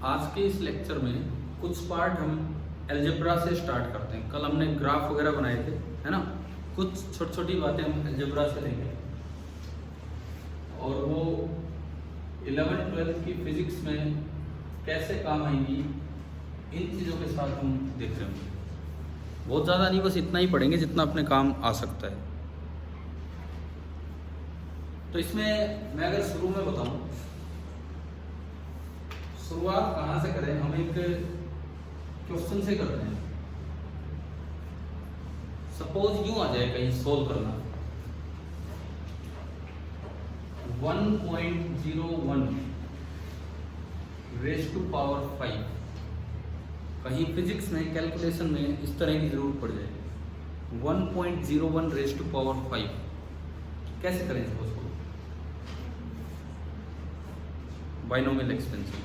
आज के इस लेक्चर में कुछ पार्ट हम अलजेब्रा से स्टार्ट करते हैं। कल हमने ग्राफ वगैरह बनाए थे, है ना। कुछ छोटी छोटी बातें हम अलजेब्रा से लेंगे और वो 11th-12th की फिजिक्स में कैसे काम आएंगी, इन चीज़ों के साथ हम देख रहे होंगे। बहुत ज़्यादा नहीं, बस इतना ही पढ़ेंगे जितना अपने काम आ सकता है। तो इसमें मैं अगर शुरू में बताऊं, शुरुआत कहाँ से करें, हम एक क्वेश्चन से करते हैं। सपोज यूं आ जाए कहीं सोल्व करना 1.01 रेज़ टू पावर 5, कहीं फिजिक्स में कैलकुलेशन में इस तरह की जरूरत पड़ जाए 1.01 रेज़ टू पावर 5, कैसे करें इसको सोल्व? Binomial expansion.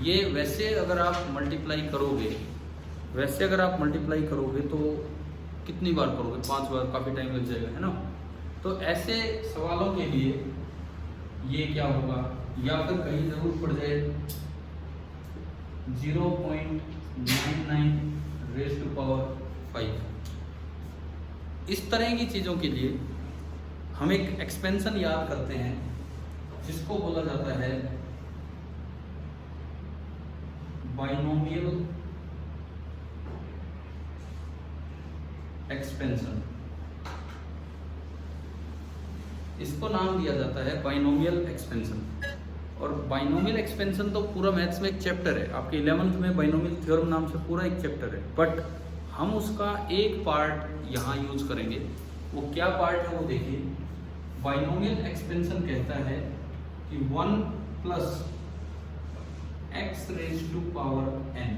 ये वैसे अगर आप मल्टीप्लाई करोगे तो कितनी बार करोगे? 5 बार, काफ़ी टाइम लग जाएगा, है ना। तो ऐसे सवालों के लिए ये क्या होगा, या फिर कहीं जरूरत पड़ जाए 0.99 रेज़ टू पावर 5, इस तरह की चीज़ों के लिए हम एक एक्सपेंशन याद करते हैं जिसको बोला जाता है बाइनोमियल एक्सपेंशन। इसको नाम दिया जाता है बाइनोमियल एक्सपेंशन। और बाइनोमियल एक्सपेंशन तो पूरा मैथ्स में एक चैप्टर है, आपके 11th में बाइनोमियल थ्योरम नाम से पूरा एक चैप्टर है, बट हम उसका एक पार्ट यहाँ यूज करेंगे। वो क्या पार्ट है वो देखिए। बाइनोमियल एक्सपेंशन कहता है कि 1 plus x raise to power n,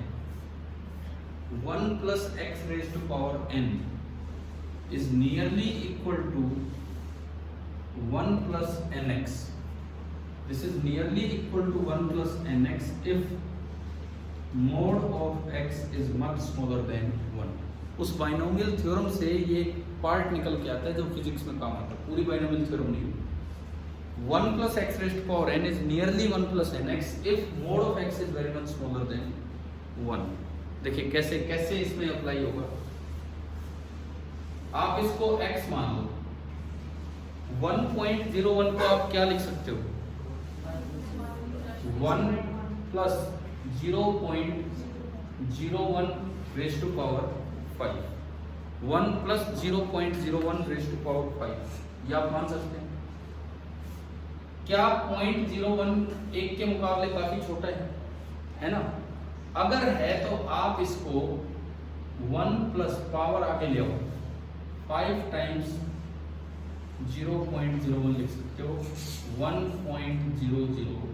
1 plus x raise to power n is nearly equal to 1 plus nx. This is nearly equal to 1 plus nx if mod of x is much smaller than 1. उस binomial theorem से ये part निकल के आता है जो physics में काम आता है, पूरी बाइनोमियल थ्योरम नहीं। 1 plus x raised to power n is nearly 1 plus nx if mod of x is very much smaller than 1. देखिए कैसे कैसे इसमें अप्लाई होगा। आप इसको x मान लो, 1.01 को आप क्या लिख सकते हो? 1 plus 0.01 raised to power 5, 1 plus 0.01 raised to power 5, ये आप मान सकते हैं। क्या 0.01 एक के मुकाबले काफी छोटा है ना। अगर है तो आप इसको 1 प्लस पावर आगे ले आओ, 5 टाइम्स 0.01 लिख सकते हो, 1.005।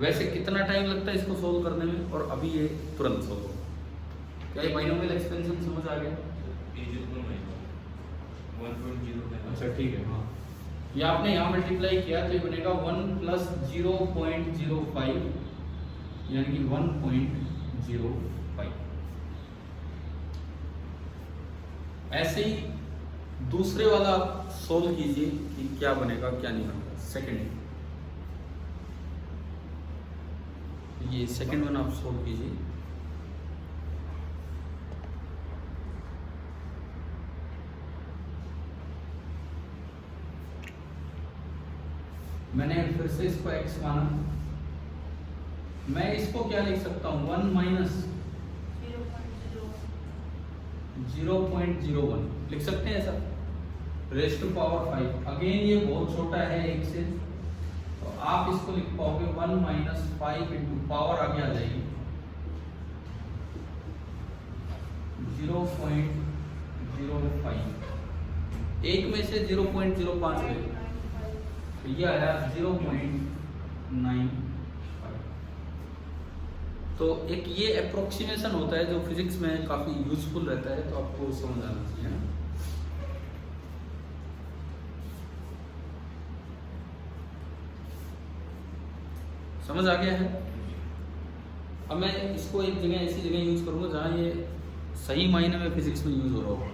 वैसे कितना टाइम लगता है इसको सोल्व करने में, और अभी ये तुरंत सोल्व हो। क्या ये बाइनोमियल एक्सपेंशन समझ आ गया? अच्छा ठीक है, हाँ। ये आपने यहाँ मल्टीप्लाई किया तो ये बनेगा 1 प्लस 0.05 यानी कि 1.05। ऐसे ही दूसरे वाला आप सोल्व कीजिए कि क्या बनेगा क्या नहीं बनेगा। सेकंड, ये सेकंड वन आप सोल्व कीजिए। मैंने फिर से इसको x माना, मैं इसको क्या लिख सकता हूँ? 1 माइनस 0.01 लिख सकते हैं ऐसा, रेज़ टू पावर 5। अगेन ये बहुत छोटा है 1 से, तो आप इसको लिख पाओगे 1 माइनस 5 इंटू पावर आगे आ जाएगी 0.05, एक में से 0.05 ले, ये आया 0.95। तो एक ये अप्रोक्सीमेशन होता है जो फिजिक्स में काफी यूजफुल रहता है, तो आपको समझ आना चाहिए ना। समझ आ गया है? अब मैं इसको एक जगह ऐसी जगह यूज करूंगा जहां ये सही मायने में फिजिक्स में यूज हो रहा होगा,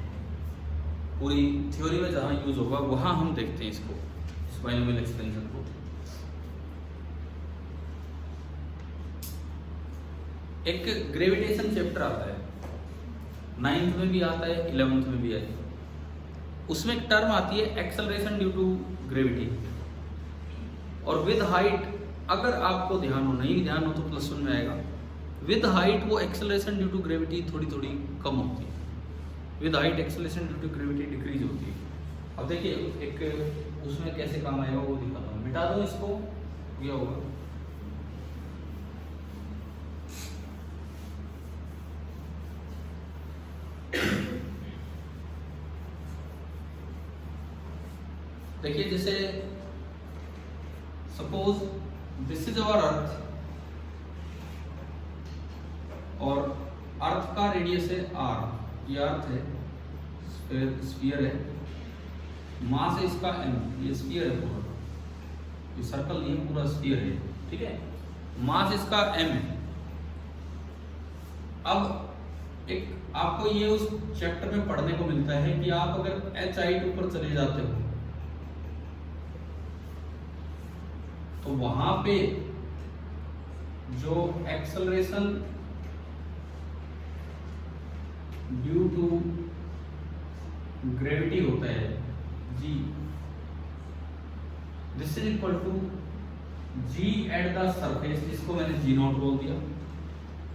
पूरी थ्योरी में जहां यूज होगा वहां हम देखते हैं इसको, बाइनोमियल एक्सपेंशन को। एक ग्रेविटेशन चैप्टर आता है, 9th में भी आता है, 11th में भी आता है। उसमें एक टर्म आती है एक्सेलरेशन ड्यू टू ग्रेविटी, और विद हाइट, अगर आपको ध्यान हो, नहीं ध्यान हो तो +1 में आएगा। विद हाइट वो एक्सेलरेशन ड्यू टू ग्रेविटी थोड़ी थोड़ी कम होती है, with height acceleration due to gravity decrease होती है। अब देखिए एक उसमें कैसे काम आएगा वो दिखाता हूँ। मिटा दो इसको, क्या होगा, देखिए जैसे सपोज दिस इज अवर अर्थ, और अर्थ का रेडियस है r, ये अर्थ है, स्फीयर है, मास है इसका m, ये स्फीयर है पूरा, ये सर्कल नहीं है, पूरा स्फीयर है, ठीक है, मास इसका m है। अब एक आपको ये उस चैप्टर में पढ़ने को मिलता है कि आप अगर h हाइट ऊपर चले जाते हो तो वहां पे जो एक्सेलरेशन ड्यू टू ग्रेविटी होता है g, this is equal to g at the surface, जिसको मैंने g नॉट बोल दिया।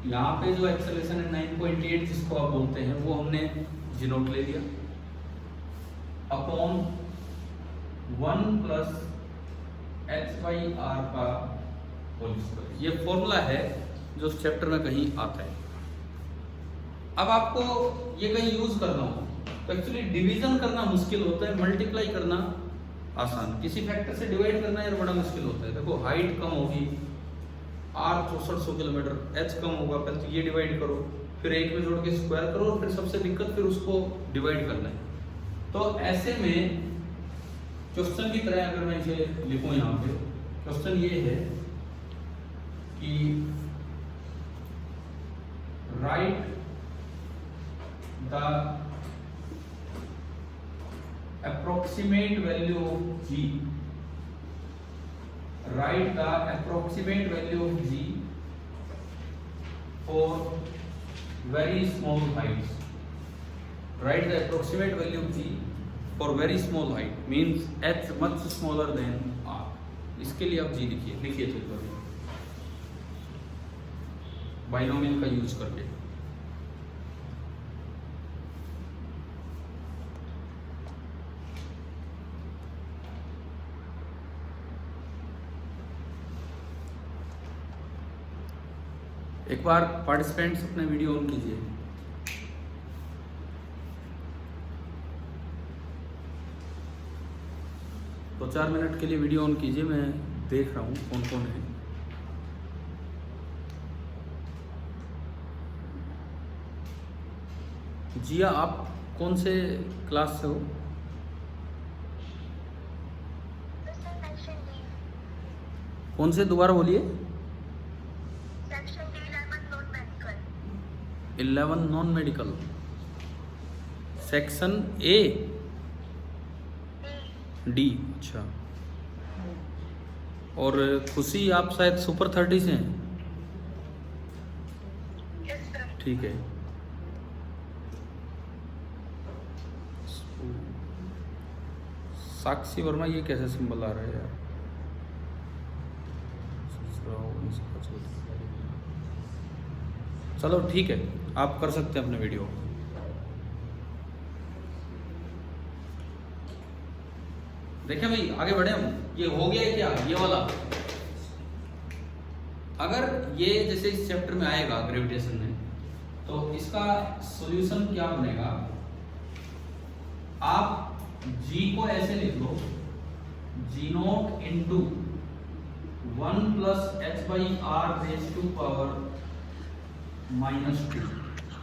यहाँ पे जो एक्सेलरेशन है 9.8 जिसको आप बोलते हैं, वो हमने g नॉट ले लिया, अपॉन 1 प्लस h/r का होल स्क्वायर। ये फॉर्मूला है जो उस चैप्टर में कहीं आता है। अब आपको ये कहीं यूज करना हो तो एक्चुअली डिवीजन करना मुश्किल होता है, मल्टीप्लाई करना आसान, किसी फैक्टर से डिवाइड करना यार बड़ा मुश्किल होता है। देखो हाइट कम होगी, r 6400 किलोमीटर, h कम होगा, पहले तो ये डिवाइड करो, फिर एक में जोड़ के स्क्वायर करो, और फिर सबसे दिक्कत फिर उसको डिवाइड करना है। तो ऐसे में क्वेश्चन की तरह अगर मैं इसे लिखूं, यहाँ पे क्वेश्चन ये है कि right the approximate value of g, write the approximate value of g for very small heights, write the approximate value of g for very small height, means h much smaller than r। इसके लिए आप g लिखिए तो binomial का use करके। एक बार participants अपने video on कीजिए। तो 4 मिनट के लिए वीडियो ऑन कीजिए, मैं देख रहा हूँ कौन कौन है। जिया, आप कौन से क्लास से हो? कौन से, दोबारा बोलिए। 11 non medical, section A D, अच्छा। और खुशी आप शायद सुपर 30 से हैं, ठीक है। साक्षी वर्मा, ये कैसे सिंबल आ रहा है यार? चलो ठीक है, आप कर सकते हैं अपने वीडियो। देखिए भाई, आगे बढ़े हम। ये हो गया है क्या, ये वाला? अगर ये जैसे इस चैप्टर में आएगा ग्रेविटेशन में, तो इसका सॉल्यूशन क्या बनेगा? आप g को ऐसे लिख लो, g not into 1 plus h/r raise to power -2।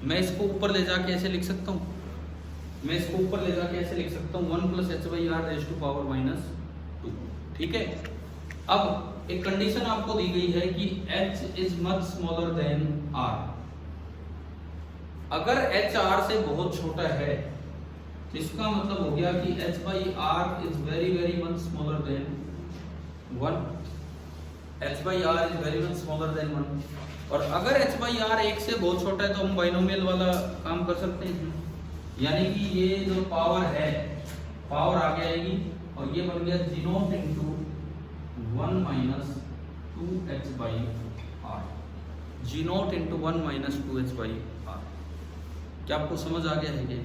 मैं इसको ऊपर ले जाके ऐसे लिख सकता हूँ, मैं इसको ऊपर ले जाके ऐसे लिख सकता हूँ 1 plus h/r raise to power -2, ठीक है। अब एक कंडीशन आपको दी गई है कि h is much smaller then r। अगर h r से बहुत छोटा है तो इसका मतलब हो गया कि h/r is very very much smaller than 1। h by R is very much smaller than 1। और अगर h बाई आर 1 से बहुत छोटा है तो हम बाइनोमियल वाला काम कर सकते हैं, यानी कि ये जो पावर है, पावर आगे आएगी और ये बन गया g not into 1 minus 2h by R, g not into 1 minus 2h by R. क्या आपको समझ आ गया है ये?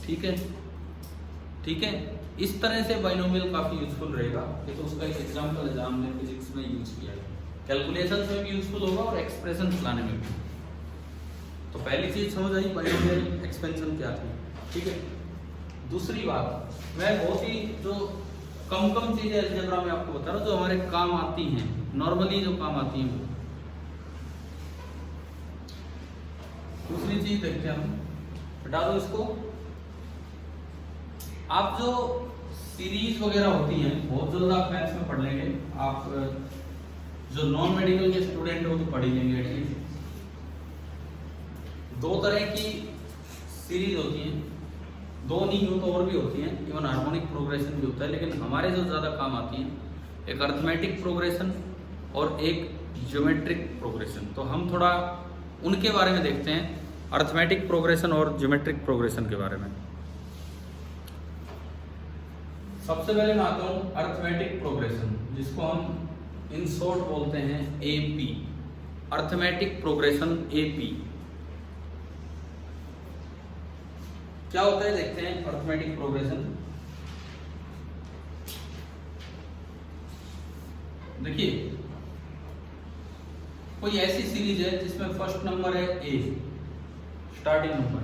ठीक है, ठीक है। इस तरह से बाइनोमियल काफी यूजफुल रहेगा। ये तो उसका एक एग्जांपल है हमने फिजिक्स में यूज किया है, कैलकुलेशंस में भी यूजफुल होगा और एक्सप्रेशन लाने में भी। तो पहली चीज समझ आई बाइनोमियल एक्सपेंशन क्या थी, ठीक है। दूसरी बात, मैं बहुत ही जो कम चीजें अलजेब्रा में आपको बता रहा हूँ जो हमारे काम आती हैं, नॉर्मली जो काम आती हैं। दूसरी चीज देखते हैं हम, हटा दो इसको। आप जो सीरीज वगैरह होती हैं बहुत जल्द आप मैथ्स में पढ़ लेंगे, आप जो नॉन मेडिकल के स्टूडेंट हो तो पढ़ ही लेंगे एटलीस्ट। दो तरह की सीरीज होती हैं, दो नहीं हो तो और भी होती हैं, इवन हार्मोनिक प्रोग्रेशन भी होता है, लेकिन हमारे जो ज़्यादा काम आती हैं एक अरिथमेटिक प्रोग्रेशन और एक ज्योमेट्रिक प्रोग्रेशन। तो हम थोड़ा उनके बारे में देखते हैं, अरिथमेटिक प्रोग्रेशन और ज्योमेट्रिक प्रोग्रेशन के बारे में। सबसे पहले मैं आता हूँ अरिथमेटिक प्रोग्रेशन, जिसको हम इन शॉर्ट बोलते हैं एपी, अरिथमेटिक प्रोग्रेशन एपी। क्या होता है देखते हैं अरिथमेटिक प्रोग्रेशन। देखिए कोई ऐसी सीरीज है जिसमें फर्स्ट नंबर है A, starting number,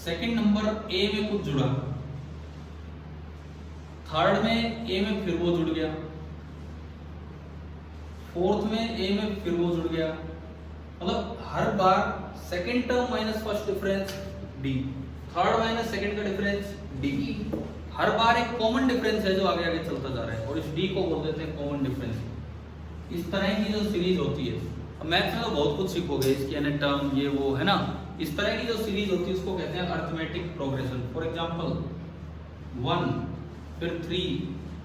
second number A में कुछ जुड़ा, थर्ड में ए में फिर वो जुड़ गया, फोर्थ में ए में फिर वो जुड़ गया। मतलब हर बार second term minus first difference D, third minus second का डिफरेंस डी, हर बार एक कॉमन डिफरेंस है जो आगे आगे चलता जा रहा है और इस डी को बोल देते हैं कॉमन डिफरेंस। इस तरह की जो सीरीज होती है, अब मैथ्स में तो बहुत कुछ सीखोगे, इसकी यानी टर्म ये वो है ना, इस तरह की जो सीरीज होती है उसको कहते हैं अरिथमेटिक प्रोग्रेशन। फॉर एग्जांपल 1 फिर 3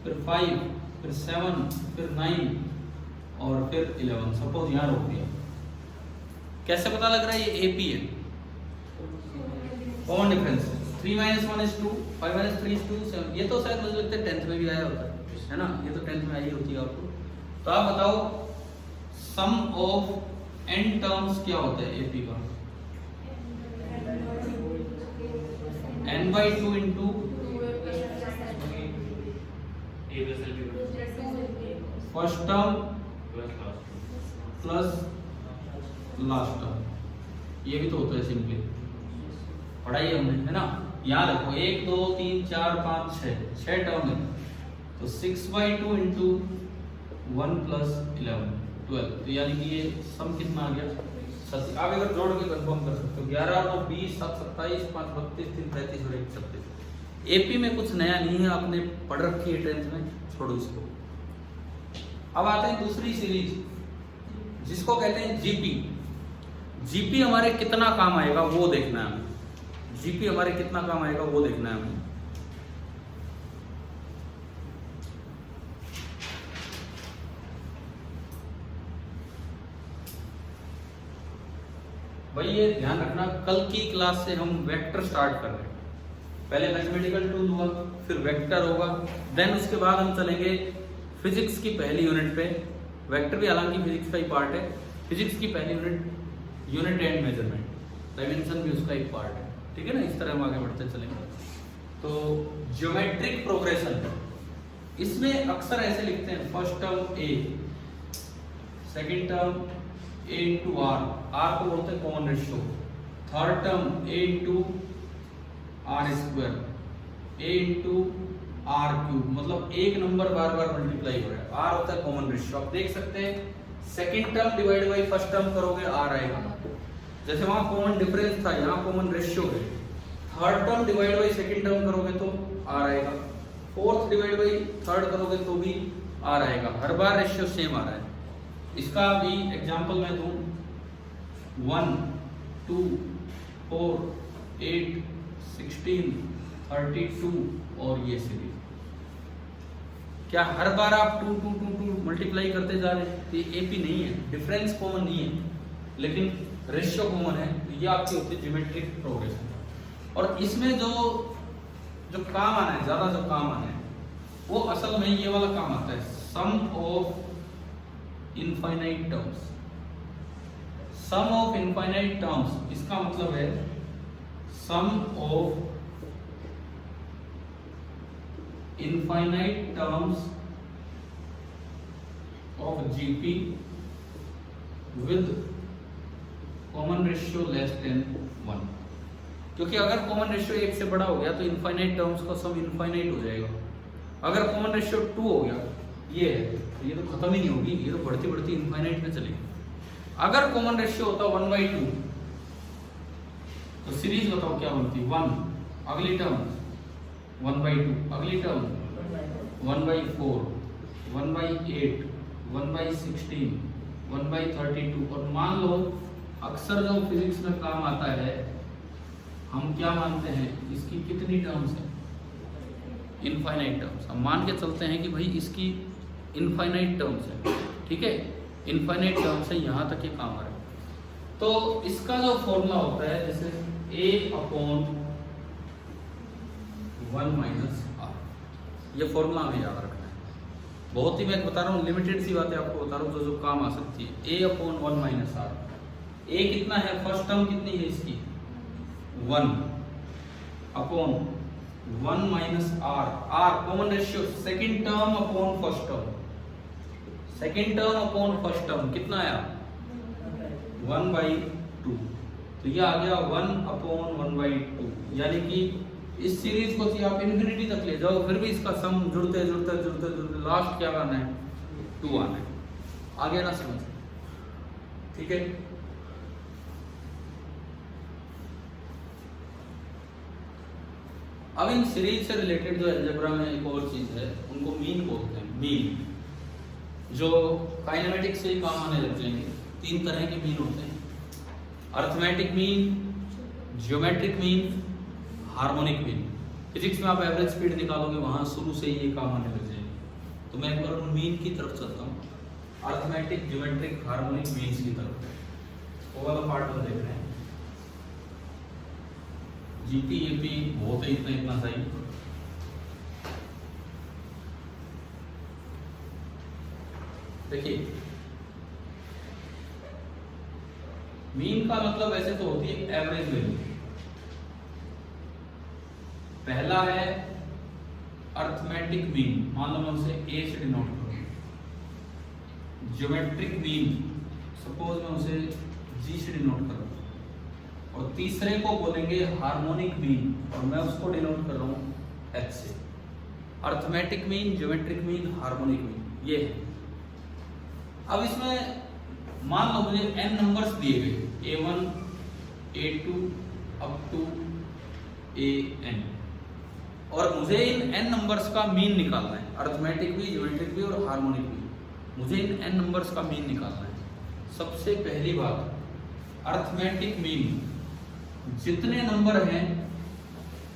फिर 5 फिर 7 फिर 9 और फिर 11, सपोज यहाँ रोक दिया। कैसे पता लग रहा है ये एपी है? Common difference 3 - 1 is 2, 5 - 3 is 2, 7। ये तो शायद मुझे लगता है 10th में भी आया होता है ना, ये तो 10th में आई होती है आपको। तो आप बताओ सम ऑफ n टर्म्स क्या होता है एपी का? n/2 into first term plus last term, ये भी तो होता है सिंपली, पढ़ाई हमने है ना। यहाँ देखो 1 2 3 4 5 6 टर्म है, तो 6/2 इंटू 1 प्लस 11 12, तो यानी कि ये सम कितना आ गया 37। आप अगर जोड़ के कंफर्म कर सकते हो, 11 और 20 7 27 5 32 3 35 और 1 36। एपी में कुछ नया नहीं है, आपने पढ़ रखी है 10th में, छोड़ो इसको। अब आते हैं दूसरी सीरीज जिसको कहते हैं जीपी। जीपी हमारे कितना काम आएगा वो देखना है हमें, जीपी हमारे कितना काम आएगा वो देखना है हमें। भाई ये ध्यान रखना, कल की क्लास से हम वेक्टर स्टार्ट कर रहे हैं। पहले मैथमेटिकल टूल हुआ, फिर वेक्टर होगा, देन उसके बाद हम चलेंगे फिजिक्स की पहली यूनिट पे। वेक्टर भी हालांकि फिजिक्स का ही पार्ट है, फिजिक्स की पहली यूनिट एंड मेजरमेंट, डायमेंशन भी उसका एक पार्ट है, ठीक है ना। इस तरह हम आगे बढ़ते चलेंगे। तो ज्योमेट्रिक प्रोग्रेशन, इसमें अक्सर ऐसे लिखते हैं first term A, second term a into R, R को बोलते हैं common ratio, third term a into R square, a into R cube, मतलब एक नंबर बार बार मल्टीप्लाई हो रहा है, आर होता है कॉमन रेशियो। आप देख सकते हैं second term divide by first term करोगे आर आएगा, जैसे वहां कॉमन डिफरेंस था यहाँ कॉमन रेशियो है। Third term divide by second term करोगे तो आर आएगा, फोर्थ डिवाइड बाई थर्ड करोगे तो भी आर आएगा, हर बार रेशियो सेम आ रहा है। इसका भी एग्जांपल मैं दूं 1 2 4 8 16 32 और ये सीरीज। क्या हर बार आप 2 2 2 2 मल्टीप्लाई करते जा रहे हैं? तो ये एपी नहीं है, डिफरेंस कॉमन नहीं है, लेकिन रेशियो कॉमन है। ये आपकी होती है ज्योमेट्रिक प्रोग्रेशन। और इसमें जो जो काम आना है, ज्यादा जो काम आना है, वो असल में ये वाला काम आता है, sum of infinite terms. Sum of infinite terms, इसका मतलब है sum of infinite terms of GP with common ratio less than 1। क्योंकि अगर कॉमन रेशियो 1 से बड़ा हो गया तो इनफाइनाइट टर्म्स का सम इनफाइनाइट हो जाएगा। अगर कॉमन रेशियो 2 हो गया, ये है, तो ये तो खत्म ही नहीं होगी, ये तो बढ़ती बढ़ती इनफाइनाइट में चलेगी। अगर कॉमन रेशियो होता 1/2, तो सीरीज बताओ क्या बनती? 1, अगली टर्म 1/2, अगली टर्म 1/4, 1/8, 1/16, 1/32। और मान लो अक्सर जो फिजिक्स में काम आता है, हम क्या मानते हैं, इसकी कितनी टर्म्स है? Infinite terms. हम मान के चलते हैं कि भाई इसकी इनफाइनाइट टर्म्स है, ठीक है, इनफाइनाइट टर्म्स है, यहाँ तक ये काम आ रहा है। तो इसका जो फॉर्मूला होता है, जैसे a/1 - r, ये फॉर्मूला हमें याद रखना है। बहुत ही, मैं बता रहा हूँ, लिमिटेड सी बातें आपको बता रहा हूँ जो काम आ सकती है। a/1 - r, a कितना है, फर्स्ट टर्म कितनी है इसकी? 1 upon 1 - r, r common ratio, second term upon first term, second term upon first term कितना आया? 1/2। तो ये आ गया 1/1/2। यानी कि इस सीरीज को चाहिए आप इन्फिनिटी तक ले जाओ, फिर भी इसका सम जुड़ते जुड़ते जुड़ते जुड़ते लास्ट क्या आना है? 2 आना है। आ गया ना समझ? ठीक है। अब इन सीरीज से रिलेटेड जो अलजेब्रा में एक और चीज है, उनको मीन बोलते हैं। मीन जो काइनेमेटिक्स से ही काम आने लग जाएंगे। 3 तरह के मीन होते हैं, arithmetic mean, geometric mean, harmonic mean. Physics में आप एवरेज स्पीड निकालोगे, वहां शुरू से ही ये काम आने लग जाएंगे। तो मैं एक बार मीन की तरफ चलता हूँ, अर्थमेटिक, ज्योमेट्रिक, हार्मोनिक मीन्स की तरफ। वो वाला पार्ट हम देख रहे हैं। जीपी एपी बहुत है, इतना सही। देखिए, मीन का मतलब ऐसे तो होती है एवरेज वैल्यू। पहला है अर्थमेटिक मीन, मान लो मैं उसे ए से डिनोट करूं। ज्योमेट्रिक मीन, सपोज मैं उसे जी से डिनोट करूं। और तीसरे को बोलेंगे हार्मोनिक मीन, और मैं उसको डिनोट कर रहा हूं एच से। Arithmetic mean, geometric mean, harmonic mean, ये है। अब इसमें मान लो मुझे n नंबर्स दिए गए, a1 a2 up to an, और मुझे इन n नंबर्स का मीन निकालना है। अर्थमेटिक भी, ज्योमेट्रिक भी और हार्मोनिक भी, मुझे इन n नंबर्स का मीन निकालना है। सबसे पहली बात, अर्थमेटिक मीन, जितने नंबर हैं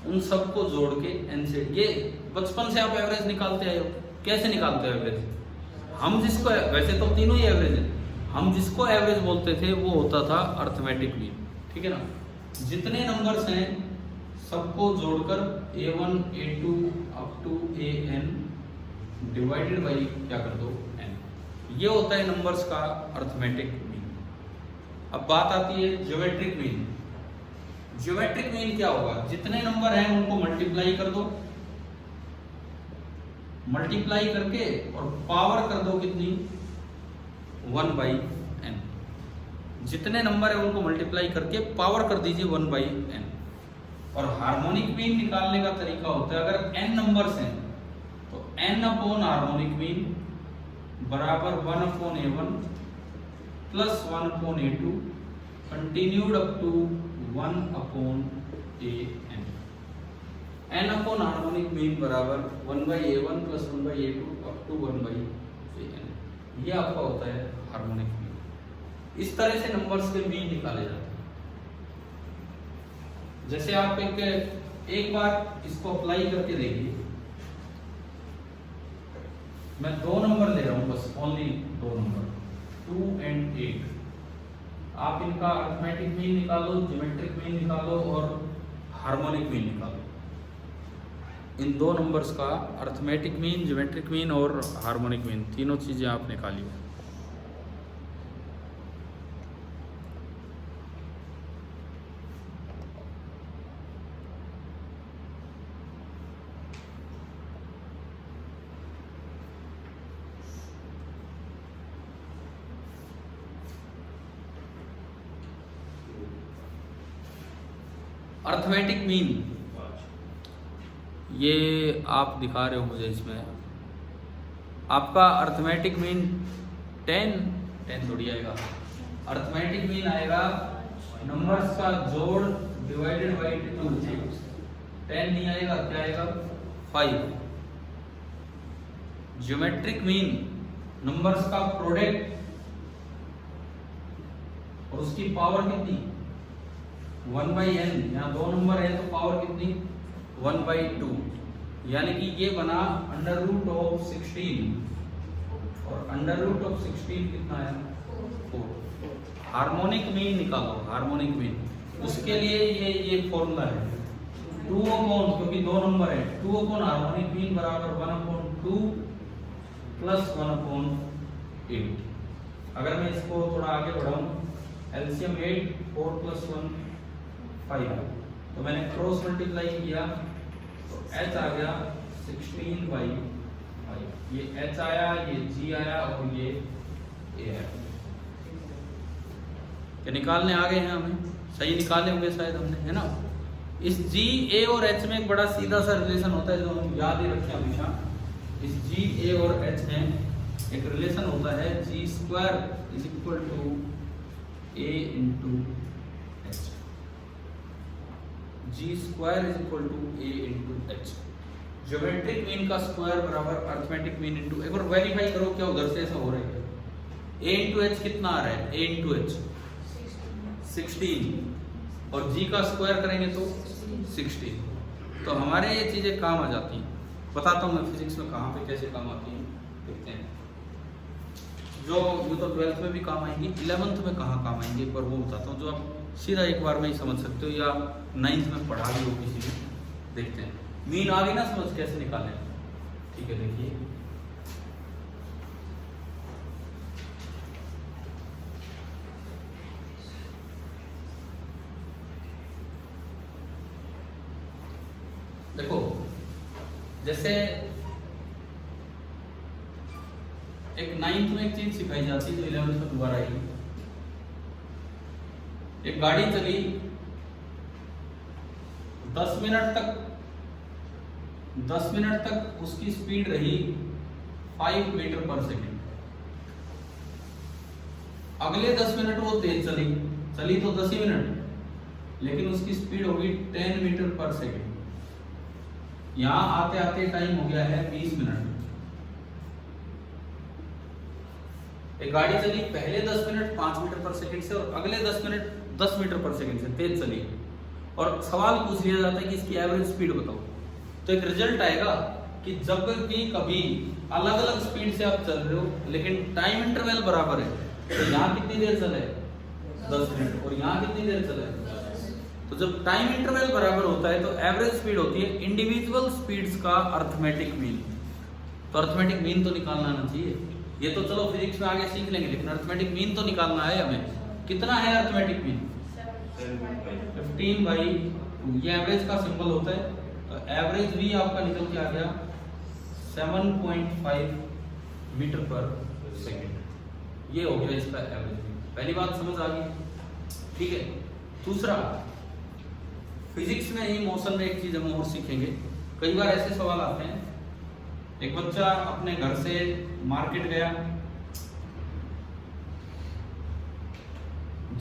उन सबको जोड़ के n से। ये बचपन से आप एवरेज निकालते आए हो। कैसे निकालते हो एवरेज? हम जिसको, वैसे तो तीनों ही एवरेज है, हम जिसको एवरेज बोलते थे वो होता था अर्थमेटिक मीन, ठीक है ना। जितने नंबर्स हैं सबको जोड़कर a1 a2 up to an divided by क्या कर दो n, ये होता है नंबर्स का अर्थमेटिक मीन। अब बात आती है ज्योमेट्रिक मीन। ज्योमेट्रिक मीन क्या होगा? जितने नंबर हैं उनको मल्टीप्लाई कर दो, मल्टीप्लाई करके और पावर कर दो कितनी? 1/n। जितने नंबर है उनको मल्टीप्लाई करके पावर कर दीजिए 1/n। और हार्मोनिक मीन निकालने का तरीका होता है, अगर n नंबर्स हैं तो n अपॉन हार्मोनिक मीन बराबर 1/a1 plus 1/a2 continued up to 1/an। n upon harmonic mean बराबर 1/a1 plus 1/a2 up to 1/an। ये आपका होता है हार्मोनिक मीन। इस तरह से नंबर्स के मीन निकाले जाते हैं। जैसे आप एक बार इसको अप्लाई करके देखिए। मैं 2 नंबर ले रहा हूँ बस, ओनली 2 नंबर 2 and 8। आप इनका अरिथमेटिक मीन निकालो, ज्योमेट्रिक मीन निकालो और हार्मोनिक मीन निकालो। इन 2 नंबर्स का अरिथमेटिक मीन, ज्योमेट्रिक मीन और हार्मोनिक मीन, तीनों चीज़ें आप निकालिए। अरिथमेटिक मीन ये आप दिखा रहे हो मुझे, इसमें आपका अरिथमेटिक मीन 10 थोड़ी आएगा। अरिथमेटिक मीन आएगा नंबर्स का जोड़ डिवाइडेड बाई 2। 10 नहीं आएगा, क्या आएगा 5। ज्योमेट्रिक मीन नंबर्स का प्रोडक्ट और उसकी पावर कितनी 1/n। यहाँ 2 नंबर है तो पावर कितनी 1/2, यानी कि ये बना √16 और √16 कितना है 4। हार्मोनिक मीन निकालो, हार्मोनिक मीन, उसके लिए ये फॉर्मूला है 2/, क्योंकि 2 नंबर है 2/, हार्मोनिक मीन बराबर 1/2 प्लस 1/8। अगर मैं इसको थोड़ा आगे बढ़ाऊं, एलसीएम 8, 4 + 1 5, तो मैंने क्रॉस मल्टीप्लाई किया तो h आ गया 16/5। ये h आया, ये g आया और ये a है। क्या निकालने आ गए हैं हमें? सही निकाले होंगे शायद हमने, है ना। इस g, a और h में एक बड़ा सीधा सा रिलेशन होता है जो हम याद ही रखें हमेशा। इस g, a और h में एक रिलेशन होता है g² = a × h। g² = a × h। Geometric mean का स्क्वायर बराबर अरिथमेटिक मीन इनटू, एक बार वेरीफाई करो क्या उधर से ऐसा हो रहा है। a × h कितना आ रहा है? a × h 16 और g का स्क्वायर करेंगे तो 16। तो हमारे ये चीजें काम आ जाती हैं। बताता हूँ मैं फिजिक्स में कहाँ पे कैसे काम आती हैं, देखते हैं। जो तो 12th में भी काम आएंगी, 11th में कहाँ काम आएंगे एक बार वो बताता हूँ, जो आप सीधा एक बार में ही समझ सकते हो या 9th में पढ़ा भी हो किसी भी। देखते हैं, मीन आ गई ना समझ कैसे निकालें। ठीक है, देखिए देखो, जैसे एक 9th में एक चीज सिखाई जाती है तो 11th में दोबारा आई। एक गाड़ी चली 10 मिनट तक उसकी स्पीड रही 5 मीटर पर सेकेंड। अगले 10 मिनट वो तेज चली तो 10 ही मिनट, लेकिन उसकी स्पीड होगी 10 मीटर पर सेकेंड। यहां आते आते टाइम हो गया है 20 मिनट। एक गाड़ी चली पहले 10 मिनट 5 मीटर पर सेकंड से और अगले 10 मिनट 10 मीटर पर सेकंड से तेज चली, और सवाल पूछ लिया जाता है कि इसकी एवरेज स्पीड बताओ। तो एक रिजल्ट आएगा कि जब भी कभी अलग अलग स्पीड से आप चल रहे हो लेकिन टाइम इंटरवल बराबर है, तो यहाँ कितनी देर चले 10 मिनट और यहाँ कितनी देर चले। तो जब टाइम इंटरवल बराबर होता है तो एवरेज स्पीड होती है इंडिविजुअल स्पीड्स का अरिथमेटिक मीन। तो अरिथमेटिक मीन तो निकालना आना चाहिए। ये तो चलो फिजिक्स में आगे सीख लेंगे, लेकिन अरिथमेटिक मीन तो निकालना है हमें। कितना है अरिथमेटिक मीन? 15/2। ये एवरेज का सिंबल होता है, तो एवरेज भी आपका निकल के आ गया 7.5 मीटर पर सेकेंड। ये हो गया इसका एवरेज। पहली बात समझ आ गई, ठीक है। दूसरा, फिजिक्स में ही मोशन में एक चीज हम और सीखेंगे। कई बार ऐसे सवाल आते हैं, एक बच्चा अपने घर से मार्केट गया,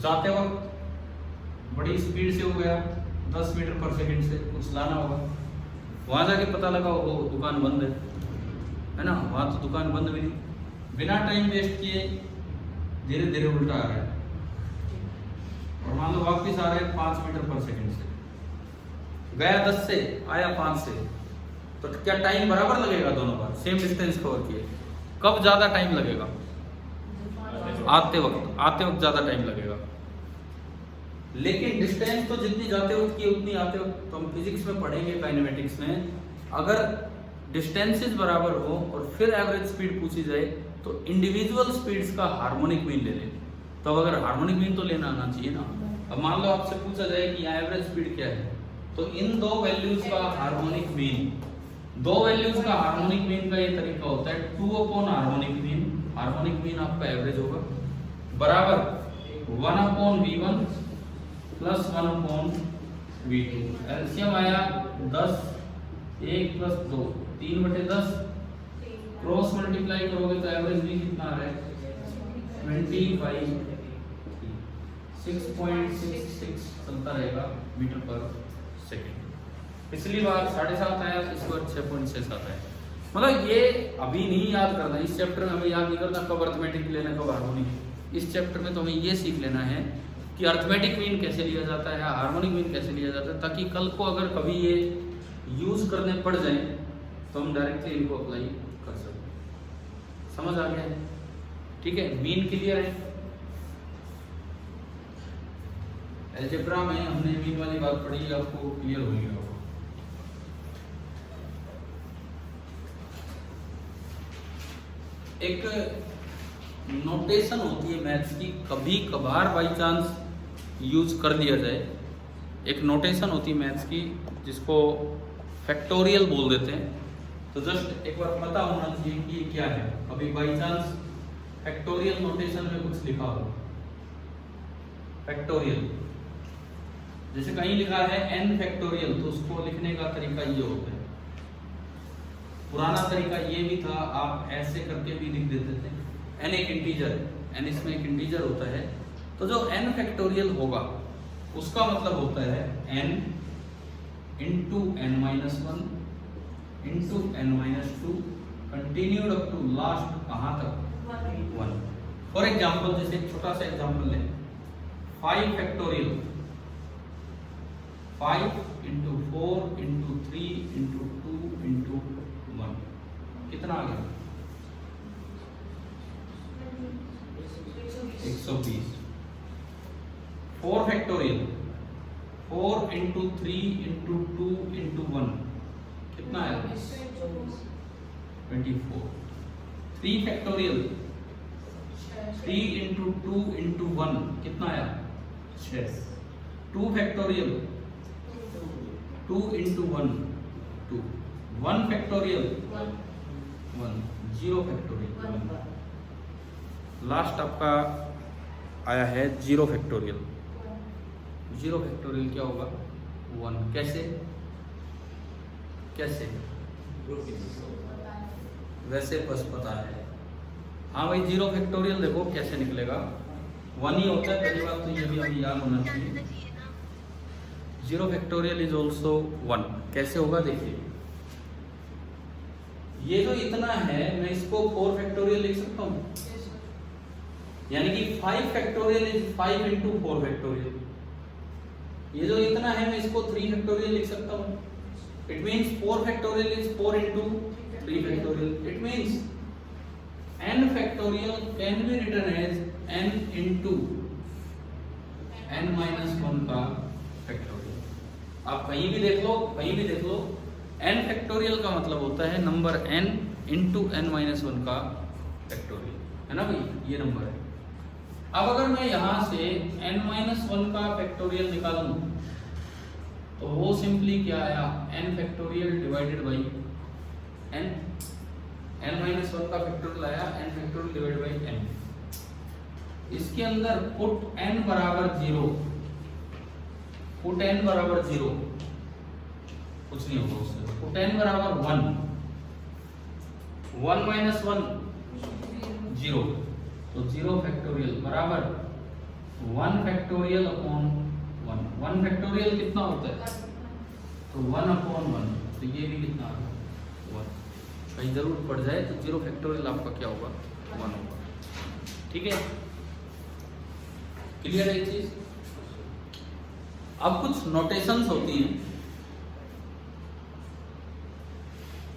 जाते वक्त बड़ी स्पीड से हो गया 10 मीटर पर सेकंड से, कुछ लाना होगा। वहां जाके पता लगा वो दुकान बंद है ना। वहां तो दुकान बंद भी नहीं, बिना टाइम वेस्ट किए धीरे धीरे उल्टा आ रहा है, और मान लो वापस आ रहे हैं 5 मीटर पर सेकंड से। गया 10 से, आया 5 से, तो क्या टाइम बराबर लगेगा? दोनों बार सेम डिस्टेंस कवर किए, कब ज्यादा टाइम लगेगा? आते वक्त ज्यादा टाइम लगेगा। लेकिन डिस्टेंस तो जितनी जाते वक्त की उतनी आते वक्त, तो हम फिजिक्स में पढ़ेंगे काइनेमेटिक्स में, अगर डिस्टेंसेस बराबर हो और फिर एवरेज स्पीड पूछी जाए तो इंडिविजुअल स्पीड्स का हार्मोनिक मीन ले लें। तो अगर हार्मोनिक मीन तो लेना आना चाहिए ना। अब मान लो आपसे पूछा जाए कि यहाँ एवरेज स्पीड क्या है, तो इन दो वैल्यूज का हार्मोनिक मीन, दो वैल्यूज का हार्मोनिक मीन का ये तरीका होता है 2 upon harmonic mean, harmonic mean आपका एवरेज होगा, बराबर 1 upon v1 plus 1 upon v2। LCM आया 10, 1 प्लस 2 3/10, क्रॉस मल्टीप्लाई करोगे तो एवरेज भी कितना आ रहा है 20/3, 6.66 चलता रहेगा मीटर पर सेकेंड। पिछली बार 7.5 आया, इस बार 6.67 है। मतलब ये अभी नहीं याद करना, इस चैप्टर में हमें याद नहीं करना कब अर्थमेटिक लेना कब हार्मोनिक। इस चैप्टर में तो हमें ये सीख लेना है कि अर्थमेटिक मीन कैसे लिया जाता है, हार्मोनिक मीन कैसे लिया जाता है, ताकि कल को अगर कभी ये यूज करने पड़ जाए तो हम डायरेक्टली इनको अप्लाई कर सकते। समझ आ गया है? ठीक है, मीन क्लियर है। अलजेब्रा में हमने मीन वाली बात पढ़ी, आपको क्लियर हो गया होगा। एक नोटेशन होती है मैथ्स की, कभी कभार बाई चांस यूज कर लिया जाए। एक नोटेशन होती है मैथ्स की जिसको फैक्टोरियल बोल देते हैं। तो जस्ट एक बार पता होना चाहिए कि ये क्या है। अभी बाई चांस फैक्टोरियल नोटेशन में कुछ लिखा हो, फैक्टोरियल जैसे कहीं लिखा है n फैक्टोरियल, तो उसको लिखने का तरीका ये होता है। पुराना तरीका ये भी था, आप ऐसे करके भी लिख देते थे। n एक इंटीजर है, n इसमें एक इंटीजर होता है, तो जो n फैक्टोरियल होगा उसका मतलब होता है n into n-1 into n-2 continued up to last कहाँ तक 1। फॉर एग्जाम्पल, जैसे एक छोटा सा एग्जाम्पल लें, 5 factorial, 5 into 4 into 3 into 2 into 1 कितना आ गया 120। 4 फैक्टोरियल, 4 इंटू 3 इंटू 2 इंटू 1 कितना है 24। 3 फैक्टोरियल, 3 इंटू 2 इंटू 1 कितना आया 6। 2 factorial, 2 into 1 2। 1 factorial 1। 0 factorial. Last आपका आया है 0 फैक्टोरियल। 0 फैक्टोरियल क्या होगा 1। कैसे कैसे वैसे बस पता है। हाँ भाई 0 फैक्टोरियल देखो कैसे निकलेगा, 1 ही होता है। पहली बात तो ये भी हमें याद होना चाहिए, 0 फैक्टोरियल इज ऑल्सो 1। कैसे होगा देखिए, ये जो इतना है मैं इसको 4 फैक्टोरियल लिख सकता हूँ, यानी कि 5 फैक्टोरियल इज 5 इंटू 4 फैक्टोरियल। ये जो इतना है मैं इसको 3 फैक्टोरियल लिख सकता हूँ। It means 4 factorial is 4 into 3 factorial. It means n factorial can be written as n into n-1 का फैक्टोरियल। आप कहीं भी देख लो, कहीं भी देख लो, n फैक्टोरियल का मतलब होता है नंबर n इंटू n-1 का फैक्टोरियल, है ना भाई, ये नंबर है। अब अगर मैं यहां से n-1 का फैक्टोरियल निकालूं तो वो सिंपली क्या आया n factorial divided by n। n-1 का फैक्टोरियल आया n factorial divided by n। इसके अंदर पुट n बराबर 0, पुट n बराबर 0, कुछ नहीं होगा उससे। पुट n बराबर 1, 1 माइनस 1 0, तो 0 फैक्टोरियल बराबर 1 फैक्टोरियल अपॉन 1। 1 फैक्टोरियल कितना होता है तो 1 अपॉन 1, तो ये भी कितना होगा 1। कहीं जरूर पड़ जाए तो 0 फैक्टोरियल आपका क्या होगा 1 होगा। ठीक है, क्लियर है ये चीज। अब कुछ नोटेशंस होती हैं,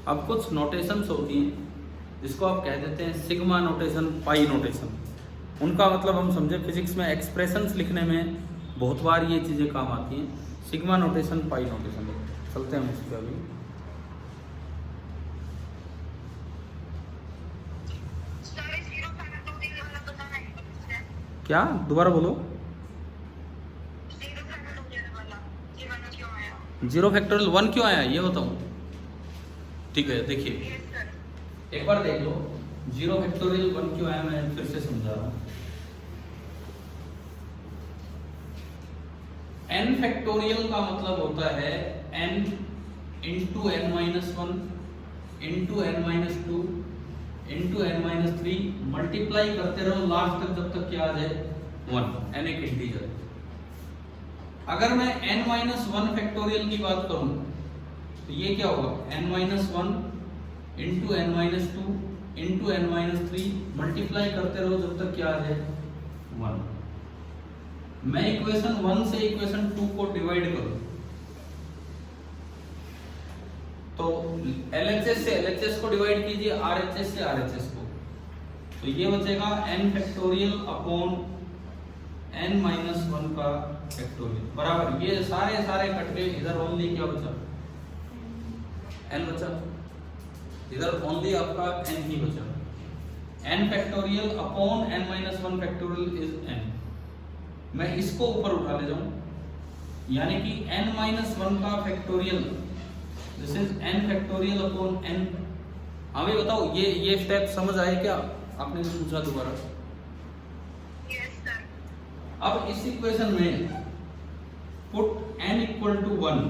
अब कुछ नोटेशंस होती हैं जिसको आप कह देते हैं सिग्मा नोटेशन, पाई नोटेशन। उनका मतलब हम समझे फिजिक्स में एक्सप्रेशंस लिखने में बहुत बार ये चीज़ें काम आती हैं। सिग्मा नोटेशन, पाई नोटेशन। चलते हैं हम इस पर अभी। क्या, दोबारा बोलो। जीरो फैक्टोरियल 1 क्यों आया ये बताऊं? ठीक है, देखिए एक बार देख लो जीरो फैक्टोरियल 1 क्यों आया, मैं फिर से समझा रहा हूं। n फैक्टोरियल का मतलब होता है n into n minus 1 into n minus 2 into n minus 3 multiply करते रहो लास्ट तक जब तक क्या आ जाए 1। n एक इंटीजर है। अगर मैं n माइनस 1 फैक्टोरियल की बात करूं तो ये क्या होगा, n minus 1 into n minus 2 into n minus 3 multiply करते रहो जब तक क्या आ जाए 1। मैं इक्वेशन 1 से इक्वेशन 2 को डिवाइड करूं तो LHS से LHS को डिवाइड कीजिए, RHS से RHS को, तो ये बचेगा n factorial upon n minus 1 का फैक्टोरियल बराबर। ये सारे कट गए, इधर ओनली क्या बचा, n बचा, इधर ओनली आपका n ही बचा। n factorial upon n minus 1 factorial is n। मैं इसको ऊपर उठा ले जाऊं, यानी कि n माइनस 1 का factorial, this is n factorial upon n। हमें बताओ ये स्टेप समझ आए क्या? आपने जो पूछा दोबारा। अब इस इक्वेशन में put n equal to 1,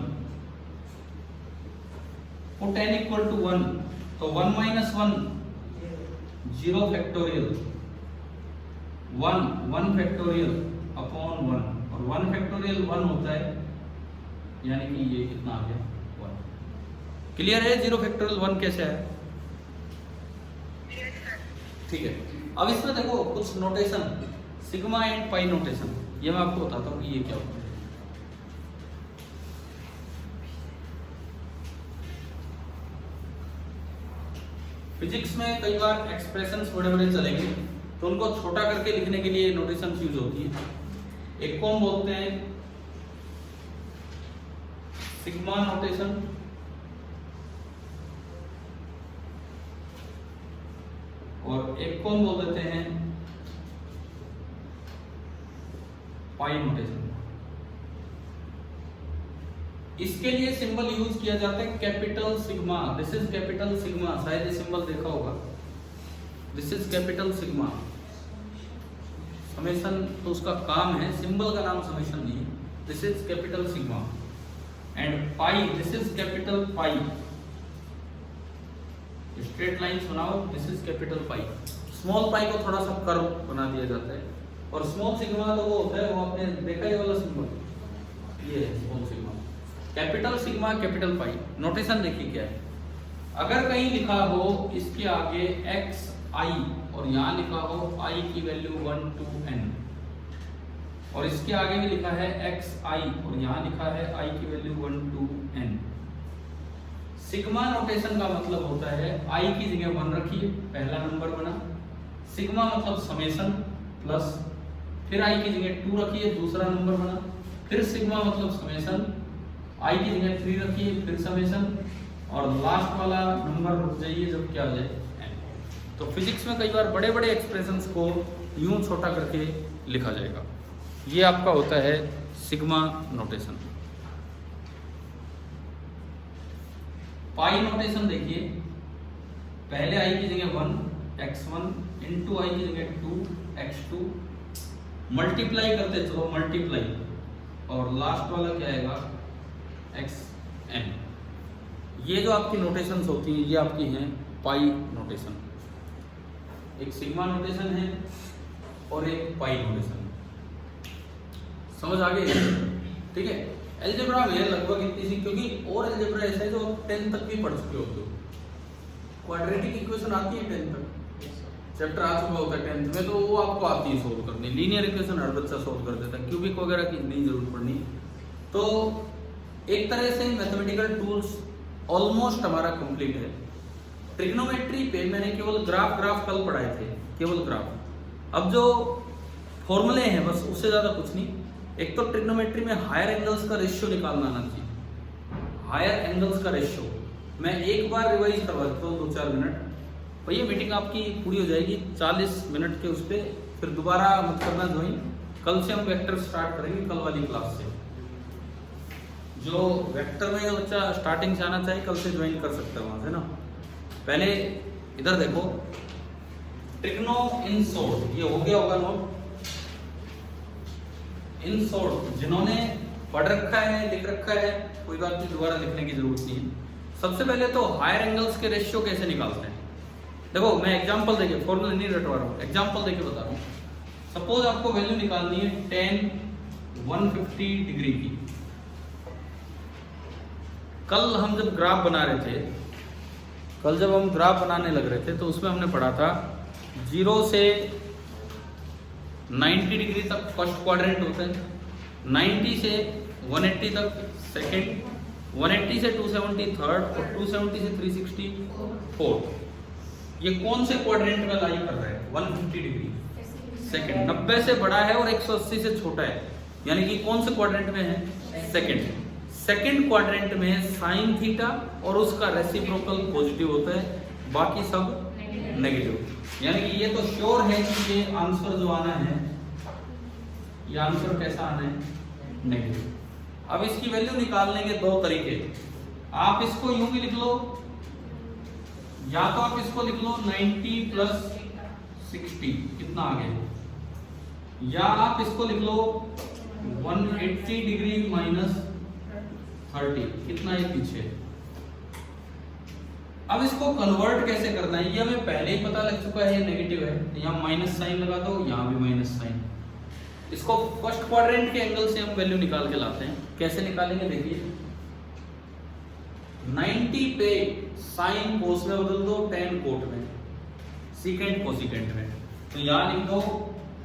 put n equal to 1 तो 1 minus 1 zero factorial 1 factorial upon 1, और 1 फैक्टोरियल 1 होता है, यानी कि ये कितना आ गया 1। क्लियर है जीरो फैक्टोरियल 1 कैसे है? ठीक है। अब इसमें देखो कुछ notation sigma and pi notation, ये मैं आपको बताता हूँ कि ये क्या होता है। फिजिक्स में कई बार एक्सप्रेशंस बड़े चलेंगे तो उनको छोटा करके लिखने के लिए नोटेशन यूज होती है। एक को हम बोलते हैं सिग्मा नोटेशन, और एक को हम बोल देते हैं पाई नोटेशन। इसके लिए सिंबल यूज किया जाता है capital sigma. This is capital sigma, शायद ये सिंबल देखा होगा, this is capital sigma. Summation तो उसका काम है, सिंबल का नाम समेशन नहीं है। This is capital sigma and pi, this is capital pi. Straight lines बनाओ, this is capital pi. Small pi को थोड़ा सा कर्व बना दिया जाता है, और स्मॉल सिग्मा तो वो होता है, वो आपने देखा ये वाला सिंबल, ये है small sigma. Capital sigma, capital pi. Notation देखिए क्या है, अगर कहीं लिखा हो इसके आगे एक्स आई और यहाँ लिखा हो आई की वैल्यू 1 to n, और इसके आगे भी लिखा है एक्स आई और यहाँ लिखा है आई की value 1 to n। Sigma notation का मतलब होता है आई की जगह 1 रखिए, पहला नंबर बना। सिग्मा मतलब समेशन प्लस, फिर आई की जगह 2 रखिए, दूसरा नंबर बना। फिर सिग्मा मतलब समेशन, आई की जगह 3 रखिए, फिर समेशन, और लास्ट वाला नंबर रुक जाइए जब क्या आ जाए n। तो फिजिक्स में कई बार बड़े बड़े एक्सप्रेशंस को यूं छोटा करके लिखा जाएगा। ये आपका होता है सिग्मा नोटेशन। पाई नोटेशन देखिए, पहले आई की जगह 1 x1 इंटू आई की जगह 2 x2, मल्टीप्लाई करते चलो मल्टीप्लाई, और लास्ट वाला क्या आएगा xn। ये जो आपकी नोटेशंस होती हैं ये आपकी हैं पाई नोटेशन। एक सिग्मा नोटेशन है और एक पाई नोटेशन। समझ आ गई? ठीक है। अलजेब्रा में लगभग इतनी सी, क्योंकि और अलजेब्रा ऐसा है जो 10 तक भी पढ़ चुके होते हो। क्वाड्रेटिक इक्वेशन आती है 10 तक, चैप्टर आ चुका होता है 10th में, तो वो आपको आती है सोल्व करनी। लीनियर इक्वेशन हर बच्चा सोल्व कर देता है, क्यूबिक वगैरह की नहीं जरूरत पड़नी। तो एक तरह से मैथमेटिकल टूल्स ऑलमोस्ट हमारा कंप्लीट है। ट्रिग्नोमेट्री पे मैंने केवल ग्राफ कल पढ़ाए थे, केवल ग्राफ। अब जो फॉर्मूले हैं बस, उससे ज्यादा कुछ नहीं। एक तो ट्रिग्नोमेट्री में हायर एंगल्स का रेशियो निकालना आना चाहिए। हायर एंगल्स का रेशियो मैं एक बार रिवाइज करवा देता हूँ 2-4 मिनट, भैया मीटिंग आपकी पूरी हो जाएगी 40 मिनट के उस पर, फिर दोबारा मत करना ज्वाइन। कल से हम वेक्टर स्टार्ट करेंगे, कल वाली क्लास से। जो वेक्टर में जो बच्चा स्टार्टिंग से आना चाहिए कल से ज्वाइन कर सकता है वहां से ना। पहले इधर देखो, ट्रिग्नो इन शॉर्ट, ये हो गया होगा नोट। इन शॉर्ट जिन्होंने पढ़ रखा है, लिख रखा है, कोई बात नहीं, दोबारा लिखने की जरूरत नहीं है। सबसे पहले तो हायर एंगल्स के रेशियो कैसे निकालते हैं, देखो मैं एग्जांपल देके, फॉर्मूला नहीं रटवा रहा हूँ, एग्जांपल देके बता रहा हूँ। सपोज आपको वैल्यू निकालनी है tan 150 डिग्री की। कल हम जब ग्राफ बना रहे थे, कल जब हम ग्राफ बनाने लग रहे थे तो उसमें हमने पढ़ा था 0 से 90 डिग्री तक फर्स्ट क्वाड्रेंट होता है, 90 से 180 तक सेकंड, 180 से 270 थर्ड और 270 से 360 फोर्थ। ये कौन से क्वाड्रेंट में लाई कर रहा है, 150 डिग्री सेकंड। 90 से बड़ा है और 180 से छोटा है, यानी कि कौन से क्वाड्रेंट में है, सेकंड। सेकंड क्वाड्रेंट में साइन थीटा और उसका रेसिप्रोकल पॉजिटिव होता है, बाकी सब नेगेटिव। यानी कि ये तो श्योर है कि ये आंसर जो आना है, ये आंसर कैसा आना है, नेगेटिव। अब इसकी वैल्यू निकालने के दो तरीके, आप इसको यूं भी लिख लो, या तो आप इसको लिख लो 90 प्लस 60 कितना आ गया, या आप इसको लिख लो 180 डिग्री माइनस 30 कितना है पीछे। अब इसको कन्वर्ट कैसे करना है, ये हमें पहले ही पता लग चुका है, ये नेगेटिव है, यहाँ माइनस साइन लगा दो, यहाँ भी माइनस साइन। इसको फर्स्ट क्वाड्रेंट के एंगल से हम वैल्यू निकाल के लाते हैं। कैसे निकालेंगे देखिए, 90 पे साइन कोस में बदल दो, tan कोट में, सीकेंट कोसिकेंट में, तो यहाँ लिख दो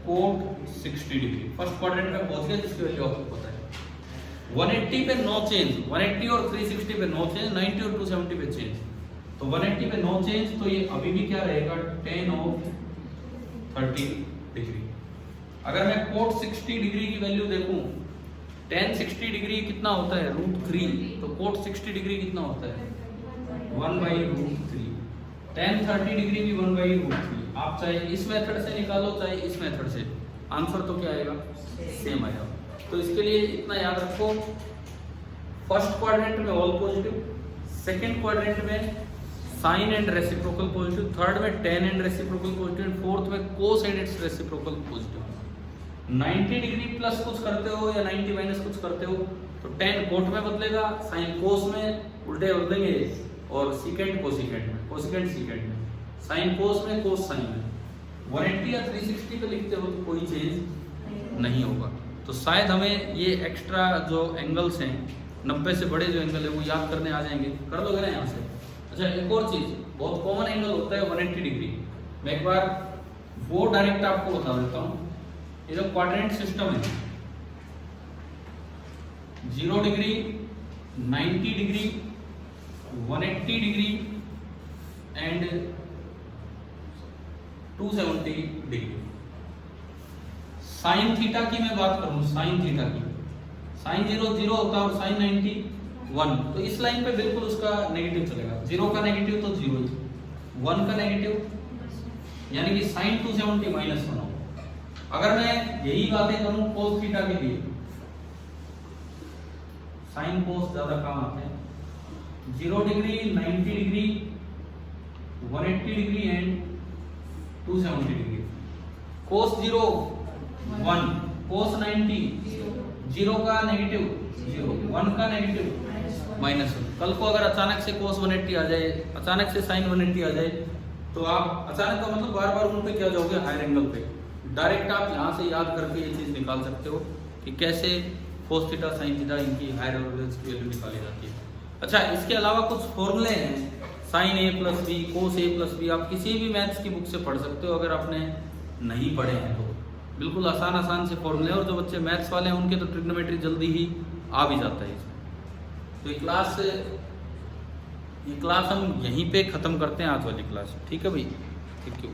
कोट 60 डिग्री। फर्स्ट क्वाड्रेंट में पहुंच गया, जिसकी वैल्यू आपको पता है। 180 पे नो चेंज, 180 और 360 पे नो चेंज, 90 और 270 पे चेंज। तो 180 पे नो चेंज, तो ये अभी भी क्या रहेगा, tan ऑफ 30 डिग्री। अगर मैं कोट 60 डिग्री की वैल्यू देखूं, tan 60 डिग्री कितना होता है, √3, तो कोट 60 डिग्री कितना होता है, 1/√3। tan 30 डिग्री भी 1/√3। आप चाहे इस मेथड से निकालो, चाहे इस मेथड से, आंसर तो क्या आएगा, सेम आएगा। तो इसके लिए इतना याद रखो, फर्स्ट क्वाड्रेंट में ऑल पॉजिटिव, सेकंड क्वाड्रेंट में sine and reciprocal positive, third में tan and reciprocal positive, fourth में cos and its reciprocal positive. 90 degree plus कुछ करते हो या 90 माइनस कुछ करते हो, तो tan कोट में बदलेगा, साइन कोस में उल्टे बदलेंगे, और सीकेंट कोसिकेंट में, कोसिकेंट सीकेंट में, साइन कोस में, कोस साइन में। 180 या 360 पे लिखते हो तो कोई चेंज नहीं होगा। तो शायद हमें ये एक्स्ट्रा जो एंगल्स हैं, 90 से बड़े जो एंगल है वो याद करने आ जाएंगे, कर दोगे ना यहाँ से। अच्छा, एक और चीज, बहुत कॉमन एंगल होता है 180 डिग्री। मैं एक बार वो डायरेक्ट आपको बता देता हूँ। ये जो क्वाड्रेंट सिस्टम है, 0 degree, 90 degree, 180 degree and 270 degree. Sine theta की मैं बात करूं, साइन थीटा की, साइन 0 0 होता है और साइन 90 1, तो इस लाइन पे बिल्कुल उसका नेगेटिव चलेगा। 0 का नेगेटिव तो 0 ही, 1 का नेगेटिव, यानी कि साइन 270 माइनस 1 होगा। अगर मैं यही बातें करूं कोस थीटा के लिए, साइन कोस ज्यादा काम आते हैं। 0 degree, 90 degree, 180 degree and 270 degree. Cos 0 1, cos 90 0 का नेगेटिव 0, 1 का नेगेटिव -1। कल को अगर अचानक से कोस 180 आ जाए, अचानक से साइन 180 आ जाए, तो आप अचानक का मतलब बार बार उन पे क्या जाओगे, हायर एंगल पे। डायरेक्ट आप यहाँ से याद करके ये चीज निकाल सकते हो कि कैसे कोस थीटा साइन थीटा इनकी हायर एंगल्स की वैल्यू निकाली जाती है। अच्छा, इसके अलावा कुछ फॉर्मूले हैं, sine a plus B, cos a plus B, आप किसी भी मैथ्स की बुक से पढ़ सकते हो अगर आपने नहीं पढ़े हैं तो। बिल्कुल आसान आसान से फॉर्मूले, और जो बच्चे मैथ्स वाले हैं उनके तो ट्रिग्नोमेट्री जल्दी ही आ भी जाता है इसमें। तो ये क्लास ये क्लास हम यहीं पे ख़त्म करते हैं, आज वाली क्लास। ठीक है भाई, थैंक यू।